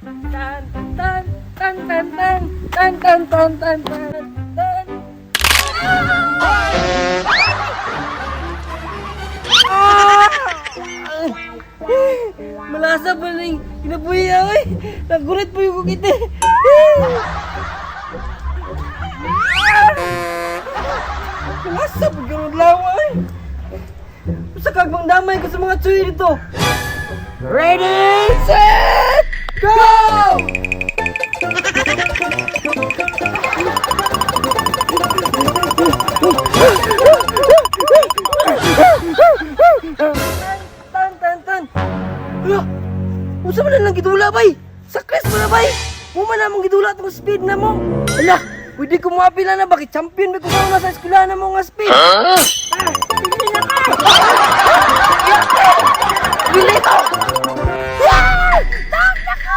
Tan tan tan tan tan tan tan tan tan tan tan. Malasa pa rin kinabuhi ako eh. Nagulat po yung kukit eh. Malasa pa ganun lawa eh. Basta kagbang damay ko sa mga tsuy dito. Ready, set, go! Tan, tan, tan. Hala, usa man lang gidula bay. Sakres mo na bay. Mo man namang gidula tong speed na mo. Hala, pwede ko maapila na bakit champion ba ko na sa eskwela na mo nga speed. Hindi na ka. Bili to. Taktak ko!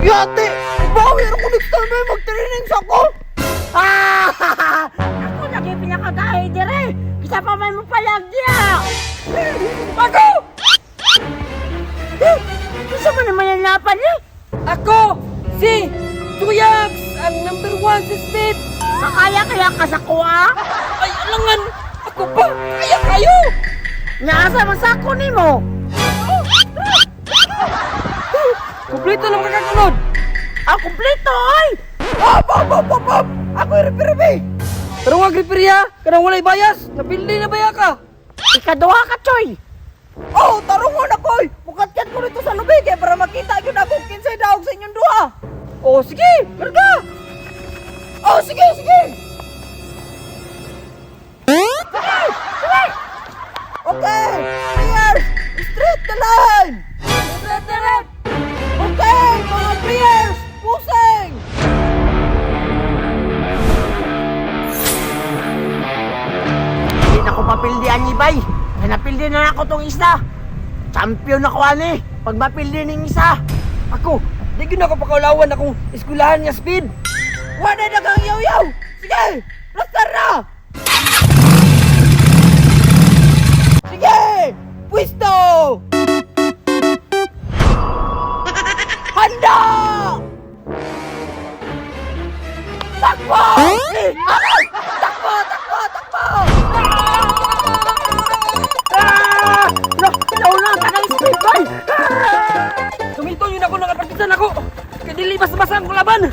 Yate! Bawir ako next time ay mag-training sa ko! Ako lagi pinakagahay dire. Kita pa may mapalag diya. Ako! Gusto mo naman yung lapan eh. Ako! Si Tuyax! Ang number 1 sa speed! Makaya ka sa kuha. Ay, alangan! Ako pa! Kaya kayo! Naasa masako ni mo. Kumplito lang makakunod! Kumpleto ay. Hop! Ako yung referee! Pero nga referee ha! Kanang walay bayas! Napili na baya ka! Ikaduha ka, Choy. Oh! Tarungon ako! Mukat-kat ko rito sa lubig eh para makita yun ako kinsay daog sa inyong duha! Oh, sige! Karga! Oh, sige! Okay! Players! Straight the line! Straight! Okay! Mga players! Pusing! Hindi na ko papildihan ni Bay. Napildi na ako tong isa. Champion ako ani. Pag mapildi ng isa. Ako! Di ko na ako pakaulawan akong eskulahan niya speed! Wala na kang yaw-yaw! Sige! Rastar na! Sige! Pwisto! Handa! Takbo! Aray! Takbo! Nauna ka ng speed, Bay. Tumito yun ako nakapartisan ako! Kaya dili basta-basta ang laban!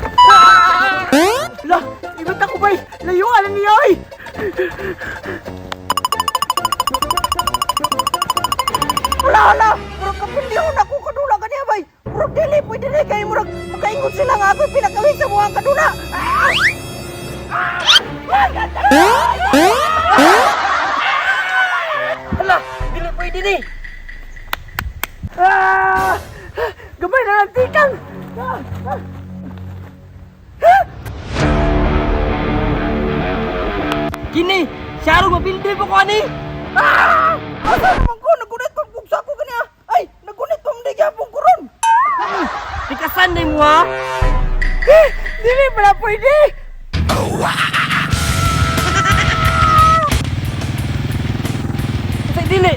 Lah, ibat ako, Bay. Layuan na niya, ay. Hala! Murag kapilihon ako kadula ka niya, bay! Murag dili, pwede na kayo murag makaingon sila nga ako pinakawin sa buhang kadula! Hala! Dili pwede ni! Gamay na lang tikang. Kini! Siyaro mapildi po ko ani! Asa naman ko? Nagunit pa pugsa ko kanya! Ay! Nagunit pa hindi kaya pong kuron! Tikasan na mo ha! Dili pala pwede. Kasi dili!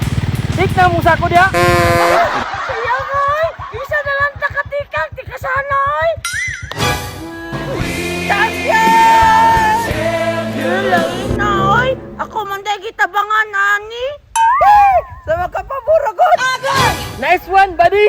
Dik na mo sa ako diha! Sayang, ay. Isa na lang takatikang. Tikasanay. Champion! Lain na, ay. Ako man dahil gitabangan, ani. Sama ka pa, Buragon! Nice one, buddy!